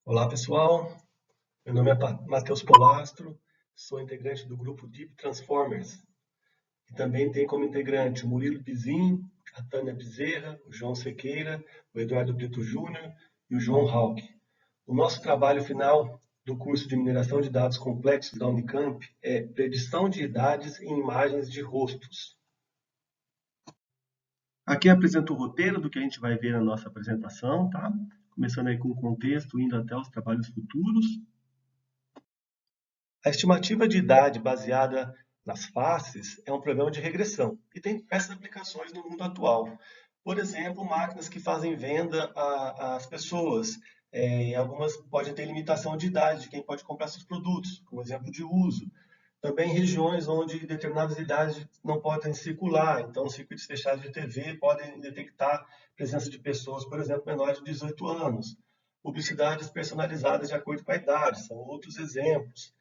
Olá pessoal, meu nome é Matheus Polastro, sou integrante do grupo Deep Transformers e também tem como integrante o Murilo Pizin, a Tânia Bezerra, o João Sequeira, o Eduardo Brito Júnior e o João Hauck. O nosso trabalho final do curso de mineração de dados complexos da Unicamp é predição de idades em imagens de rostos. Aqui apresento o roteiro do que a gente vai ver na nossa apresentação, tá? Começando aí com o contexto, indo até os trabalhos futuros. A estimativa de idade baseada nas faces é um problema de regressão e tem diversas aplicações no mundo atual. Por exemplo, máquinas que fazem venda às pessoas. Algumas podem ter limitação de idade de quem pode comprar seus produtos, como exemplo de uso. Também regiões onde determinadas idades não podem circular, então circuitos fechados de TV podem detectar a presença de pessoas, por exemplo, menores de 18 anos. Publicidades personalizadas de acordo com a idade, são outros exemplos.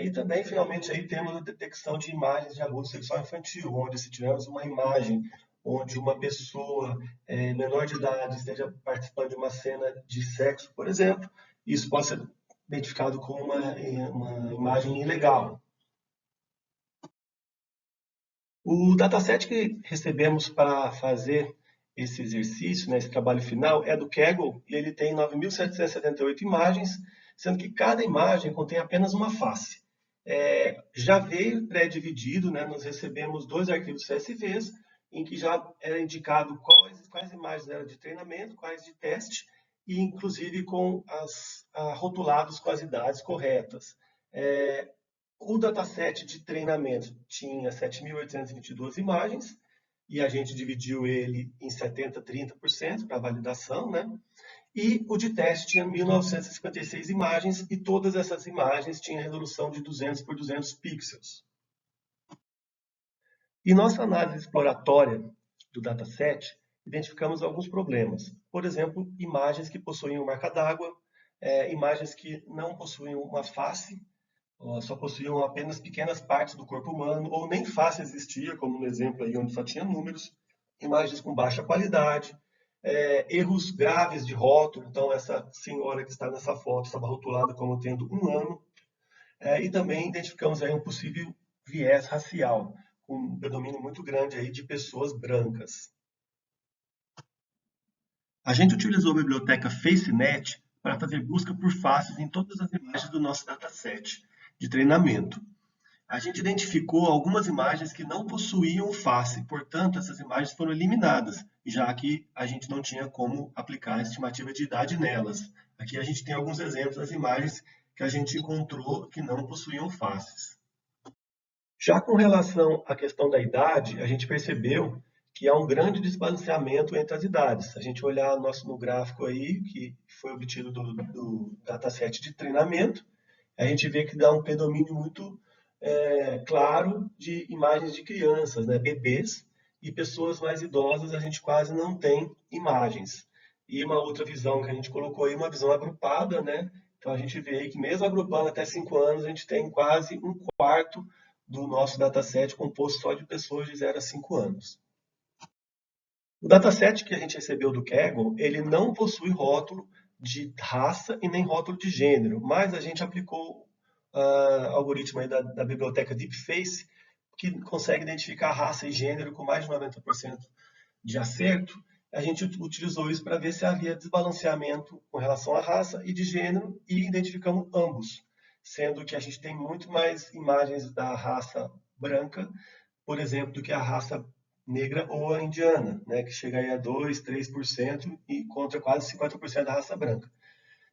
E também, finalmente, aí temos a detecção de imagens de abuso sexual infantil, onde se tivermos uma imagem onde uma pessoa menor de idade esteja participando de uma cena de sexo, por exemplo, isso pode ser identificado como uma imagem ilegal. O dataset que recebemos para fazer esse exercício, né, esse trabalho final, é do Kaggle e ele tem 9.778 imagens, sendo que cada imagem contém apenas uma face. Já veio pré-dividido, né, nós recebemos dois arquivos CSVs, em que já era indicado quais imagens eram de treinamento, quais de teste, e inclusive com rotulados com as idades corretas. O dataset de treinamento tinha 7.822 imagens, e a gente dividiu ele em 70%, 30% para validação, né? E o de teste tinha 1.956 imagens, e todas essas imagens tinham resolução de 200 por 200 pixels. Em nossa análise exploratória do dataset, identificamos alguns problemas. Por exemplo, imagens que possuíam marca d'água, imagens que não possuíam uma face, só possuíam apenas pequenas partes do corpo humano, ou nem face existia, como no exemplo aí onde só tinha números, imagens com baixa qualidade, erros graves de rótulo, então essa senhora que está nessa foto estava rotulada como tendo 1 ano, e também identificamos aí um possível viés racial, com um predomínio muito grande aí de pessoas brancas. A gente utilizou a biblioteca FaceNet para fazer busca por faces em todas as imagens do nosso dataset de treinamento. A gente identificou algumas imagens que não possuíam face, portanto, essas imagens foram eliminadas, já que a gente não tinha como aplicar a estimativa de idade nelas. Aqui a gente tem alguns exemplos das imagens que a gente encontrou que não possuíam faces. Já com relação à questão da idade, a gente percebeu que há um grande desbalanceamento entre as idades. Se a gente olhar no gráfico aí, que foi obtido do dataset de treinamento, a gente vê que dá um predomínio muito claro de imagens de crianças, né, bebês, e pessoas mais idosas a gente quase não tem imagens. E uma outra visão que a gente colocou aí, uma visão agrupada, né? Então a gente vê aí que mesmo agrupando até 5 anos, a gente tem quase um quarto do nosso dataset composto só de pessoas de 0 a 5 anos. O dataset que a gente recebeu do Kaggle, ele não possui rótulo de raça e nem rótulo de gênero, mas a gente aplicou algoritmo aí da biblioteca DeepFace, que consegue identificar raça e gênero com mais de 90% de acerto. A gente utilizou isso para ver se havia desbalanceamento com relação à raça e de gênero, e identificamos ambos, sendo que a gente tem muito mais imagens da raça branca, por exemplo, do que a raça negra ou a indiana, né, que chega aí a 2, 3% e contra quase 50% da raça branca.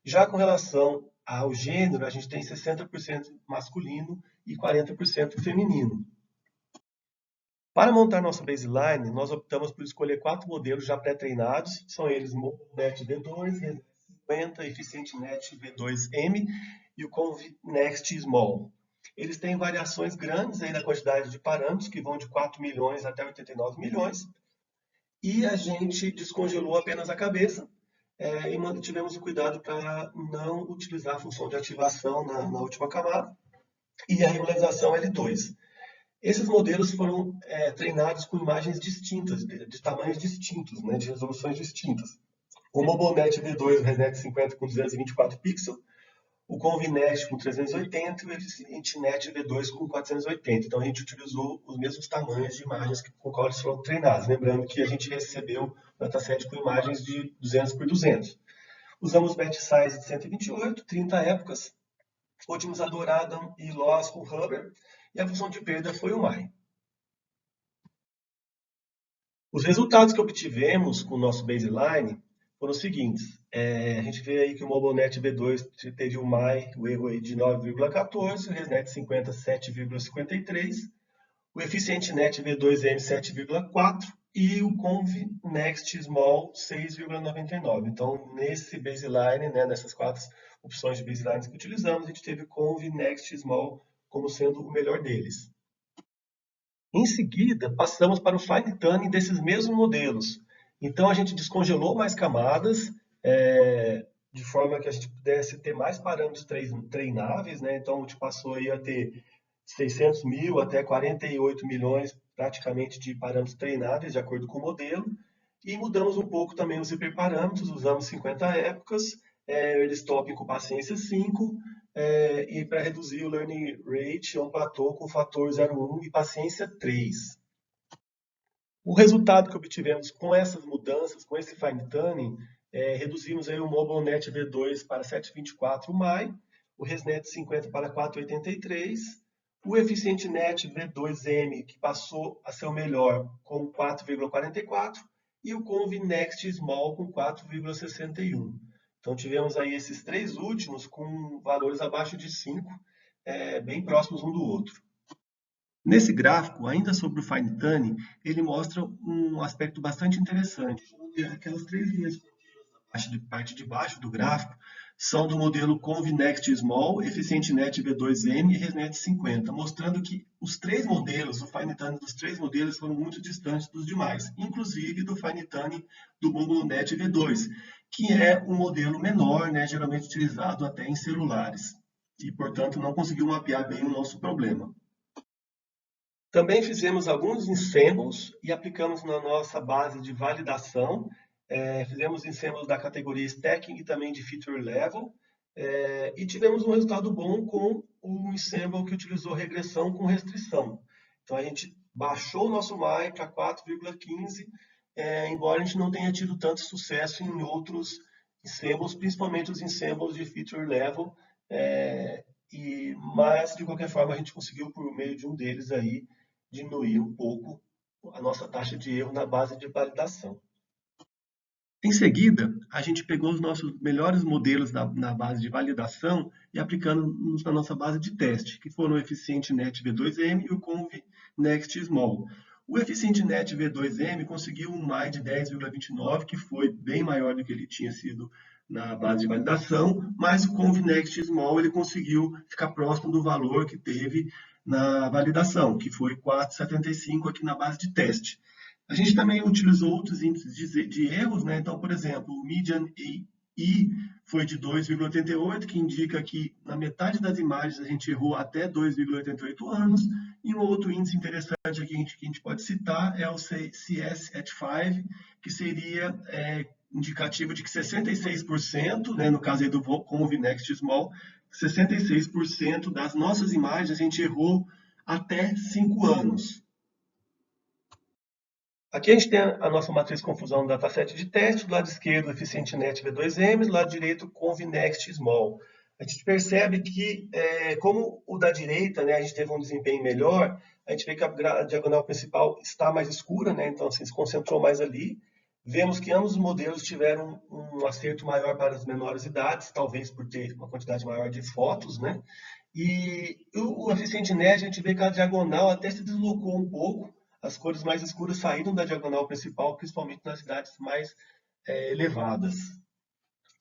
Já com relação ao gênero, a gente tem 60% masculino e 40% feminino. Para montar nossa baseline, nós optamos por escolher 4 modelos já pré-treinados, são eles MobileNet V2, ResNet50, EficientNet V2M e o ConvNext Small. Eles têm variações grandes aí na quantidade de parâmetros, que vão de 4 milhões até 89 milhões, e a gente descongelou apenas a cabeça, e tivemos o cuidado para não utilizar a função de ativação na última camada, e a regularização L2. Esses modelos foram treinados com imagens distintas, de tamanhos distintos, né, de resoluções distintas. O MobileNet V2 e o ResNet 50 com 224 pixels, o ConvNext com 380 e o EficientNet V2 com 480. Então a gente utilizou os mesmos tamanhos de imagens com qual eles foram treinados. Lembrando que a gente recebeu o dataset com imagens de 200 por 200. Usamos batch size de 128, 30 épocas, otimizador Adam e loss com Hubber, e a função de perda foi o MAI. Os resultados que obtivemos com o nosso baseline foram os seguintes. A gente vê aí que o MobileNet V2 teve o MAI, o erro aí de 9,14, o ResNet 50, 7,53, o EficientNet V2M 7,4 e o ConvNext Small 6,99. Então, nesse baseline, né, nessas 4 opções de baselines que utilizamos, a gente teve o ConvNext Small como sendo o melhor deles. Em seguida, passamos para o fine tuning desses mesmos modelos. Então, a gente descongelou mais camadas, de forma que a gente pudesse ter mais parâmetros treináveis, né? Então, a gente passou aí a ter 600 mil até 48 milhões, praticamente, de parâmetros treináveis, de acordo com o modelo. E mudamos um pouco também os hiperparâmetros, usamos 50 épocas, early stop com paciência 5, e para reduzir o learning rate, um platô com fator 0,1 e paciência 3. O resultado que obtivemos com essas mudanças, com esse fine tuning, reduzimos aí o MobileNet V2 para 7,24 MAI, o ResNet 50 para 4,83, o EficientNet V2M, que passou a ser o melhor, com 4,44, e o ConvNext Small com 4,61. Então, tivemos aí esses 3 últimos com valores abaixo de 5, bem próximos um do outro. Nesse gráfico, ainda sobre o fine tuning, ele mostra um aspecto bastante interessante. Aquelas 3 linhas na parte de baixo do gráfico são do modelo ConvNext Small, EficientNet V2M e ResNet 50, mostrando que os 3 modelos, o fine tuning dos 3 modelos foram muito distantes dos demais, inclusive do fine tuning do MobileNet V2, que é um modelo menor, né, geralmente utilizado até em celulares, e, portanto, não conseguiu mapear bem o nosso problema. Também fizemos alguns ensembles e aplicamos na nossa base de validação. Fizemos ensembles da categoria Stacking e também de Feature Level. E tivemos um resultado bom com o ensemble que utilizou regressão com restrição. Então, a gente baixou o nosso MAI para 4,15, embora a gente não tenha tido tanto sucesso em outros ensembles, principalmente os ensembles de Feature Level. Mas, de qualquer forma, a gente conseguiu, por meio de um deles, aí, diminuir um pouco a nossa taxa de erro na base de validação. Em seguida, a gente pegou os nossos melhores modelos na base de validação e aplicando na nossa base de teste, que foram o EficientNet V2M e o ConvNext Small. O EficientNet V2M conseguiu um MAI de 10,29, que foi bem maior do que ele tinha sido na base de validação, mas o ConvNext Small ele conseguiu ficar próximo do valor que teve na validação, que foi 4,75 aqui na base de teste. A gente também utilizou outros índices de erros, né? Então, por exemplo, o median I foi de 2,88, que indica que na metade das imagens a gente errou até 2,88 anos. E um outro índice interessante aqui que a gente pode citar é o CS at 5, que seria indicativo de que 66%, né, no caso aí do ConvNext Small, 66% das nossas imagens a gente errou até 5 anos. Aqui a gente tem a nossa matriz confusão do dataset de teste, do lado esquerdo o EficientNet V2M, do lado direito o ConvNext Small. A gente percebe que, como o da direita, né, a gente teve um desempenho melhor, a gente vê que a diagonal principal está mais escura, né, então assim, se concentrou mais ali. Vemos que ambos os modelos tiveram um acerto maior para as menores idades, talvez por ter uma quantidade maior de fotos, né? E o EficientNet, a gente vê que a diagonal até se deslocou um pouco, as cores mais escuras saíram da diagonal principal, principalmente nas cidades mais elevadas,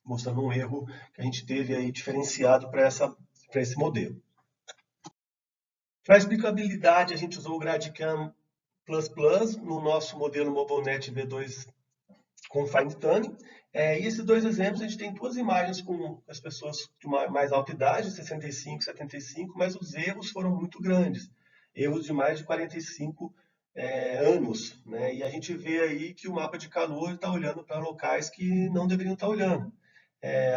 mostrando um erro que a gente teve aí diferenciado para esse modelo. Para explicabilidade, a gente usou o GradCam++ no nosso modelo MobileNet V2 com Fine Tuning. E esses 2 exemplos, a gente tem 2 imagens com as pessoas de mais alta idade, 65, 75, mas os erros foram muito grandes. Erros de mais de 45 anos, né? E a gente vê aí que o mapa de calor está olhando para locais que não deveriam estar olhando.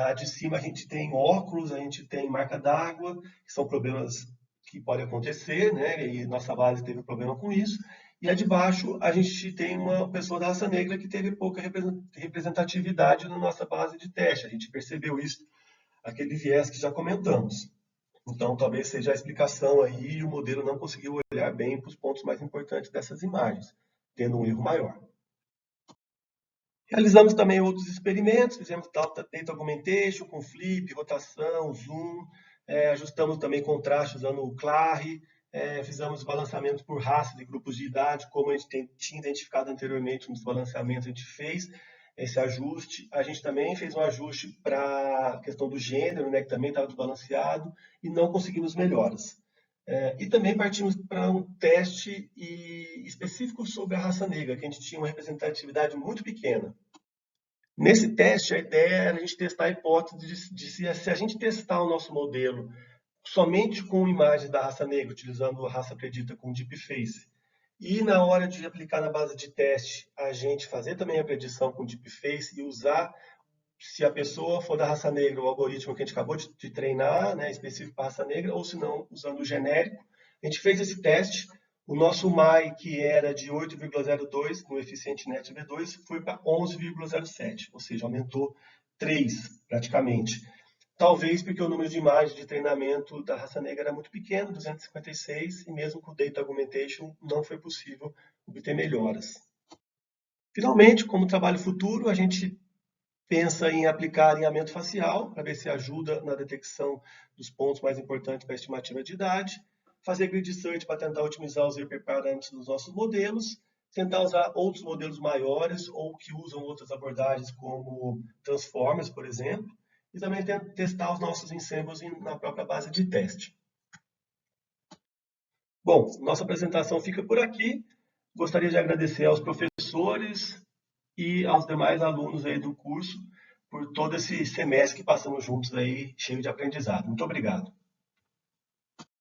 A de cima a gente tem óculos, a gente tem marca d'água, que são problemas que podem acontecer, né? E nossa base teve problema com isso. E a de baixo a gente tem uma pessoa da raça negra que teve pouca representatividade na nossa base de teste. A gente percebeu isso, aquele viés que já comentamos. Então, talvez seja a explicação aí e o modelo não conseguiu olhar bem para os pontos mais importantes dessas imagens, tendo um erro maior. Realizamos também outros experimentos, fizemos data augmentation com flip, rotação, zoom, ajustamos também contraste usando o Clari, fizemos balanceamento por raça de grupos de idade, como a gente tinha identificado anteriormente nos balanceamentos, a gente fez esse ajuste. A gente também fez um ajuste para a questão do gênero, né, que também estava desbalanceado, e não conseguimos melhoras. E também partimos para um teste específico sobre a raça negra, que a gente tinha uma representatividade muito pequena. Nesse teste, a ideia era a gente testar a hipótese de se a gente testar o nosso modelo somente com imagens da raça negra, utilizando a raça predita com Deepface, e na hora de aplicar na base de teste, a gente fazer também a predição com Deepface e usar, se a pessoa for da raça negra, o algoritmo que a gente acabou de treinar, né, específico para a raça negra, ou se não, usando o genérico. A gente fez esse teste, o nosso MAI, que era de 8,02 no Eficiente Net V2, foi para 11,07, ou seja, aumentou 3 praticamente. Talvez porque o número de imagens de treinamento da raça negra era muito pequeno, 256, e mesmo com o Data Augmentation não foi possível obter melhoras. Finalmente, como trabalho futuro, a gente pensa em aplicar alinhamento facial, para ver se ajuda na detecção dos pontos mais importantes para a estimativa de idade, fazer grid search para tentar otimizar os hiperparâmetros dos nossos modelos, tentar usar outros modelos maiores ou que usam outras abordagens como transformers, por exemplo, e também testar os nossos ensembles na própria base de teste. Bom, nossa apresentação fica por aqui. Gostaria de agradecer aos professores e aos demais alunos aí do curso por todo esse semestre que passamos juntos aí, cheio de aprendizado. Muito obrigado.